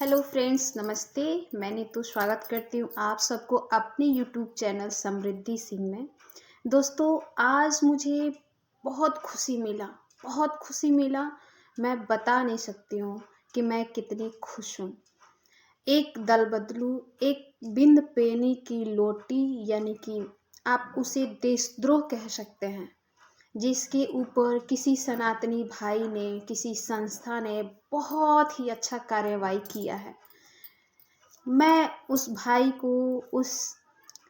Hello friends, नमस्ते। मैं नीतू स्वागत करती हूँ आप सबको अपने यूट्यूब चैनल समृद्धि सिंह में। दोस्तों, आज मुझे बहुत खुशी मिला। मैं बता नहीं सकती हूँ कि मैं कितनी खुश हूँ। एक दल बदलू, एक बिंद पेनी की लोटी, यानी कि आप उसे देशद्रोह कह सकते हैं, जिसके ऊपर किसी सनातनी भाई ने, किसी संस्था ने बहुत ही अच्छा कार्रवाई किया है। मैं उस भाई को, उस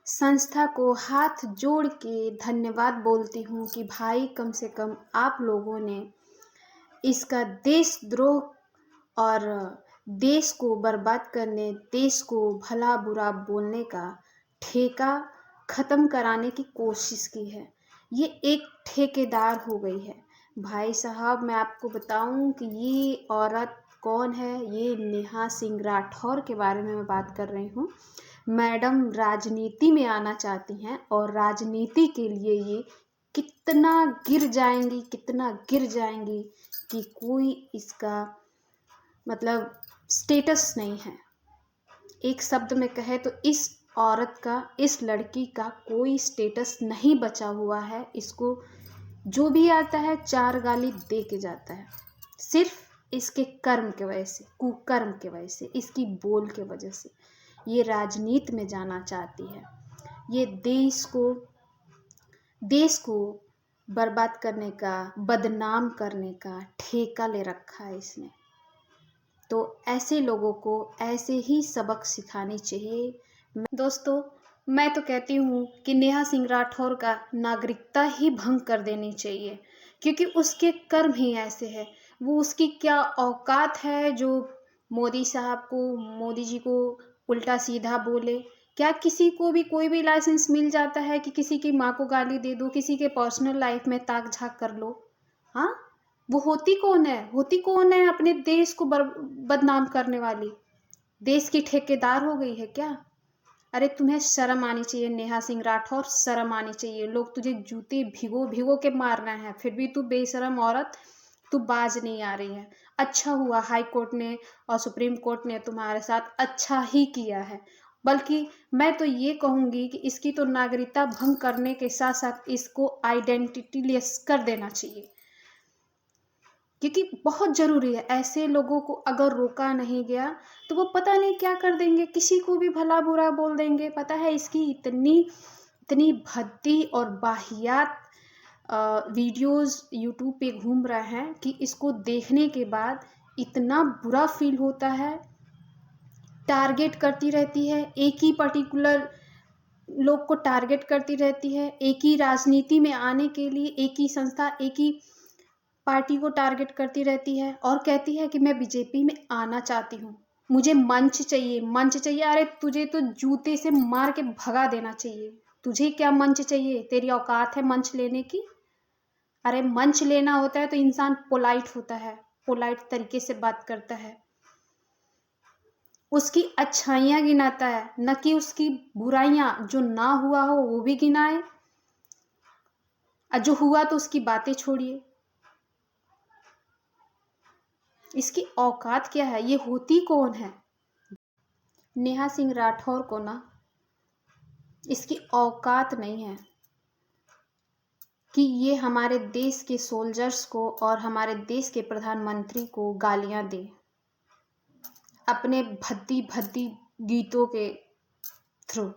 संस्था को हाथ जोड़ के धन्यवाद बोलती हूँ कि भाई, कम से कम आप लोगों ने इसका देशद्रोह और देश को बर्बाद करने, देश को भला बुरा बोलने का ठेका ख़त्म कराने की कोशिश की है। ये एक ठेकेदार हो गई है। भाई साहब, मैं आपको बताऊं कि ये औरत कौन है। ये नेहा सिंह राठौर के बारे में मैं बात कर रही हूँ। मैडम राजनीति में आना चाहती हैं और राजनीति के लिए ये कितना गिर जाएंगी कि कोई इसका मतलब स्टेटस नहीं है। एक शब्द में कहे तो इस औरत का, इस लड़की का कोई स्टेटस नहीं बचा हुआ है। इसको जो भी आता है चार गाली दे के जाता है, सिर्फ इसके कर्म के वजह से, कुकर्म के वजह से, इसकी बोल के वजह से ये राजनीति में जाना चाहती है। ये देश को बर्बाद करने का, बदनाम करने का ठेका ले रखा है इसने। तो ऐसे लोगों को ऐसे ही सबक सिखानी चाहिए। दोस्तों, मैं तो कहती हूँ कि नेहा सिंह राठौर का नागरिकता ही भंग कर देनी चाहिए, क्योंकि उसके कर्म ही ऐसे हैं। वो, उसकी क्या औकात है जो मोदी साहब को, मोदी जी को उल्टा सीधा बोले। क्या किसी को भी कोई भी लाइसेंस मिल जाता है कि किसी की माँ को गाली दे दो, किसी के पर्सनल लाइफ में ताक झाक कर लो? हाँ, वो होती कौन है अपने देश को बदनाम करने वाली? देश की ठेकेदार हो गई है क्या? अरे, तुम्हें शर्म आनी चाहिए नेहा सिंह राठौर, शर्म आनी चाहिए। लोग तुझे जूते भिगो भिगो के मार रहे हैं, फिर भी तू बेशरम औरत, तू बाज नहीं आ रही है। अच्छा हुआ हाई कोर्ट ने और सुप्रीम कोर्ट ने तुम्हारे साथ अच्छा ही किया है। बल्कि मैं तो ये कहूँगी कि इसकी तो नागरिकता भंग करने के साथ साथ इसको आइडेंटिटी लेस कर देना चाहिए, क्योंकि बहुत ज़रूरी है। ऐसे लोगों को अगर रोका नहीं गया तो वो पता नहीं क्या कर देंगे, किसी को भी भला बुरा बोल देंगे। पता है, इसकी इतनी इतनी भद्दी और वाहियात वीडियोस यूट्यूब पे घूम रहे हैं कि इसको देखने के बाद इतना बुरा फील होता है। टारगेट करती रहती है, एक ही पर्टिकुलर लोग को टारगेट करती रहती है, एक ही राजनीति में आने के लिए एक ही संस्था, एक ही पार्टी को टारगेट करती रहती है और कहती है कि मैं बीजेपी में आना चाहती हूँ, मुझे मंच चाहिए, मंच चाहिए। अरे, तुझे तो जूते से मार के भगा देना चाहिए। तुझे क्या मंच चाहिए? तेरी औकात है मंच लेने की? अरे, मंच लेना होता है तो इंसान पोलाइट होता है, पोलाइट तरीके से बात करता है, उसकी अच्छाइयाँ गिनाता है, न कि उसकी बुराइयाँ। जो ना हुआ हो वो भी गिनाए, और जो हुआ तो उसकी बातें छोड़िए। इसकी औकात क्या है? ये होती कौन है? नेहा सिंह राठौर को ना, इसकी औकात नहीं है कि ये हमारे देश के सोल्जर्स को और हमारे देश के प्रधानमंत्री को गालियां दे अपने भद्दी भद्दी गीतों के थ्रू।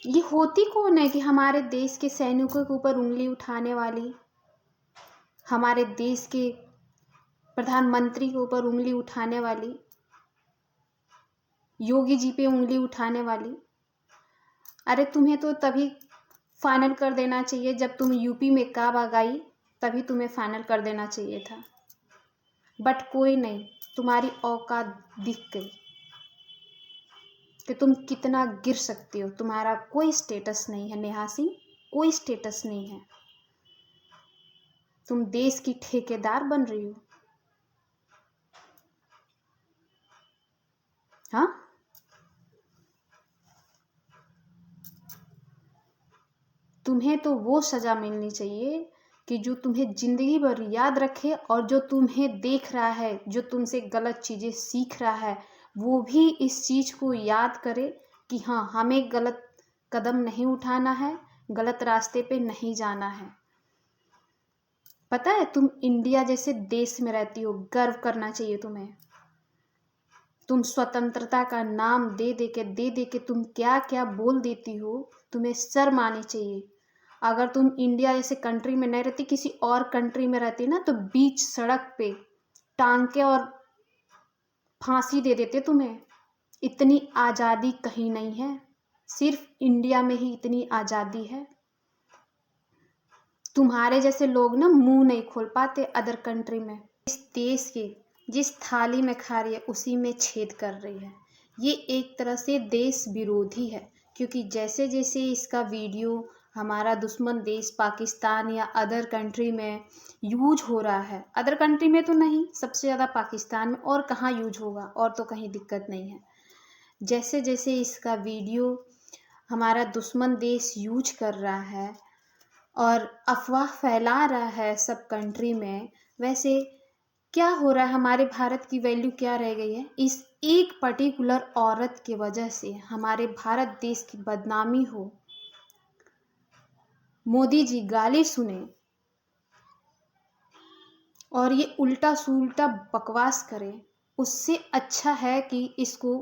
ये होती कौन है कि हमारे देश के सैनिकों के ऊपर उंगली उठाने वाली, हमारे देश के प्रधानमंत्री के ऊपर उंगली उठाने वाली, योगी जी पे उंगली उठाने वाली? अरे, तुम्हें तो तभी फाइनल कर देना चाहिए जब तुम यूपी में काब आ गई, तभी तुम्हें फाइनल कर देना चाहिए था। बट कोई नहीं, तुम्हारी औकात दिख गई कि तुम कितना गिर सकती हो। तुम्हारा कोई स्टेटस नहीं है नेहा सिंह, कोई स्टेटस नहीं है। तुम देश की ठेकेदार बन रही हो। हाँ, तुम्हें तो वो सजा मिलनी चाहिए कि जो तुम्हें ज़िंदगी भर याद रखे, और जो तुम्हें देख रहा है, जो तुमसे गलत चीज़ें सीख रहा है, वो भी इस चीज़ को याद करे कि हाँ, हमें गलत कदम नहीं उठाना है, गलत रास्ते पे नहीं जाना है। पता है, तुम इंडिया जैसे देश में रहती हो, गर्व करना चाहिए तुम्हें। तुम स्वतंत्रता का नाम दे दे के तुम क्या क्या बोल देती हो, तुम्हें शर्म आनी चाहिए। अगर तुम इंडिया जैसे कंट्री में नहीं रहती, किसी और कंट्री में रहती ना, तो बीच सड़क पे टांग के और फांसी दे देते तुम्हें। इतनी आज़ादी कहीं नहीं है, सिर्फ इंडिया में ही इतनी आज़ादी है। तुम्हारे जैसे लोग ना मुंह नहीं खोल पाते अदर कंट्री में। इस देश के जिस थाली में खा रही है उसी में छेद कर रही है। ये एक तरह से देश विरोधी है, क्योंकि जैसे जैसे इसका वीडियो हमारा दुश्मन देश पाकिस्तान या अदर कंट्री में यूज हो रहा है, अदर कंट्री में तो नहीं, सबसे ज़्यादा पाकिस्तान में, और कहाँ यूज होगा, और तो कहीं दिक्कत नहीं है। जैसे जैसे इसका वीडियो हमारा दुश्मन देश यूज कर रहा है और अफवाह फैला रहा है सब कंट्री में, वैसे क्या हो रहा है, हमारे भारत की वैल्यू क्या रह गई है। इस एक पर्टिकुलर औरत की वजह से हमारे भारत देश की बदनामी हो, मोदी जी गाली सुने और ये उल्टा सुल्टा बकवास करे, उससे अच्छा है कि इसको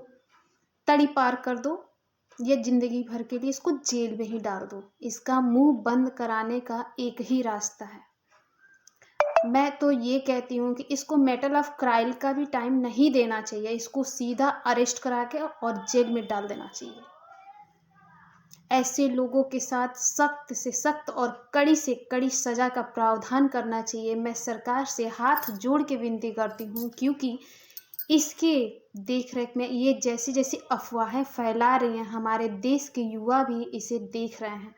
तड़ी पार कर दो या जिंदगी भर के लिए इसको जेल में ही डाल दो। इसका मुंह बंद कराने का एक ही रास्ता है। मैं तो ये कहती हूँ कि इसको मेटल ऑफ क्राइल का भी टाइम नहीं देना चाहिए, इसको सीधा अरेस्ट करा के और जेल में डाल देना चाहिए। ऐसे लोगों के साथ सख्त से सख्त और कड़ी से कड़ी सजा का प्रावधान करना चाहिए। मैं सरकार से हाथ जोड़ के विनती करती हूँ, क्योंकि इसके देख रेख में ये जैसी जैसी अफवाहें फैला रही हैं, हमारे देश के युवा भी इसे देख रहे हैं,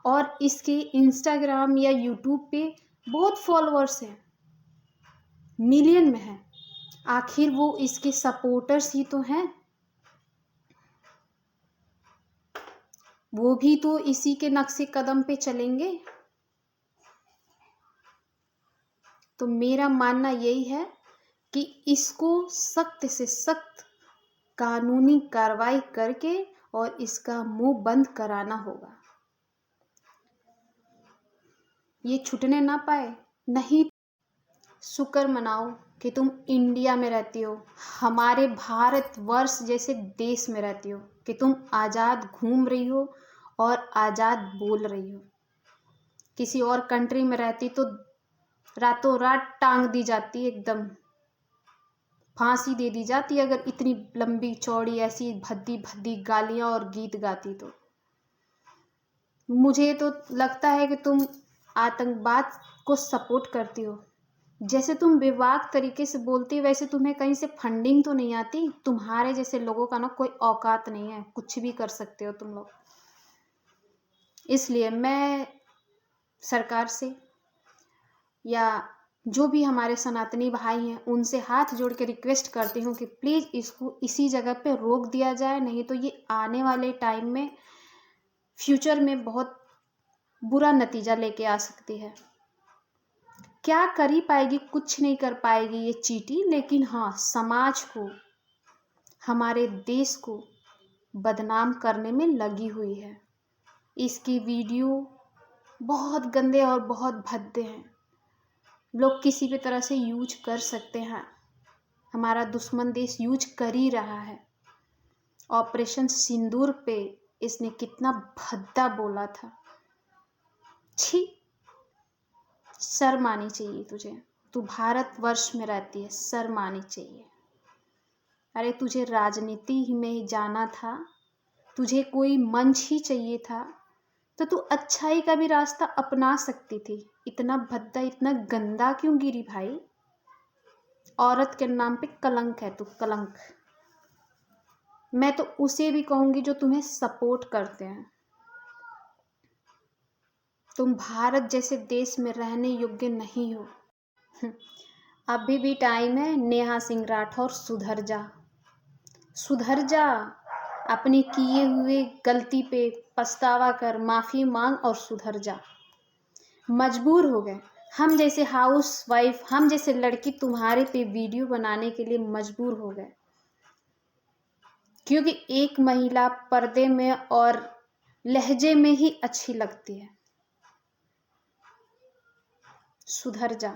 और इसके इंस्टाग्राम या यूट्यूब पे बहुत फॉलोअर्स हैं, मिलियन में हैं। आखिर वो इसके सपोर्टर्स ही तो हैं, वो भी तो इसी के नक्शे कदम पे चलेंगे। तो मेरा मानना यही है कि इसको सख्त से सख्त कानूनी कार्रवाई करके और इसका मुंह बंद कराना होगा, ये छूटने ना पाए। नहीं, शुक्र मनाओ कि तुम इंडिया में रहती हो, हमारे भारतवर्ष जैसे देश में रहती हो, कि तुम आज़ाद घूम रही हो और आज़ाद बोल रही हो। किसी और कंट्री में रहती तो रातों रात टांग दी जाती, एकदम फांसी दे दी जाती, अगर इतनी लंबी चौड़ी ऐसी भद्दी भद्दी गालियां और गीत गाती तो। मुझे तो लगता है कि तुम आतंकवाद को सपोर्ट करती हो। जैसे तुम बेबाक तरीके से बोलती, वैसे तुम्हें कहीं से फंडिंग तो नहीं आती। तुम्हारे जैसे लोगों का ना कोई औकात नहीं है, कुछ भी कर सकते हो तुम लोग। इसलिए मैं सरकार से या जो भी हमारे सनातनी भाई हैं उनसे हाथ जोड़ के रिक्वेस्ट करती हूँ कि प्लीज़ इसको इसी जगह पे रोक दिया जाए, नहीं तो ये आने वाले टाइम में फ्यूचर में बहुत बुरा नतीजा लेके आ सकती है। क्या कर ही पाएगी, कुछ नहीं कर पाएगी ये चीटी, लेकिन हाँ, समाज को, हमारे देश को बदनाम करने में लगी हुई है। इसकी वीडियो बहुत गंदे और बहुत भद्दे हैं, लोग किसी भी तरह से यूज कर सकते हैं। हमारा दुश्मन देश यूज कर ही रहा है। ऑपरेशन सिंदूर पे इसने कितना भद्दा बोला था, छी, शर्म आनी चाहिए तुझे। तू भारतवर्ष में रहती है, शर्म आनी चाहिए। अरे तुझे राजनीति में जाना था, तुझे कोई मंच ही चाहिए था, तो तू अच्छाई का भी रास्ता अपना सकती थी। इतना भद्दा, इतना गंदा क्यों गिरी भाई? औरत के नाम पे कलंक है तू, कलंक। मैं तो उसे भी कहूंगी जो तुम्हें सपोर्ट करते हैं। तुम भारत जैसे देश में रहने योग्य नहीं हो। अभी भी टाइम है, नेहा सिंह राठौर, सुधर जा, सुधर जा। अपनी किए हुए गलती पे पछतावा कर, माफ़ी मांग और सुधर जा। मजबूर हो गए। हम जैसे हाउस वाइफ, हम जैसे लड़की तुम्हारे पे वीडियो बनाने के लिए मजबूर हो गए, क्योंकि एक महिला पर्दे में और लहजे में ही अच्छी लगती है। सुधर जा।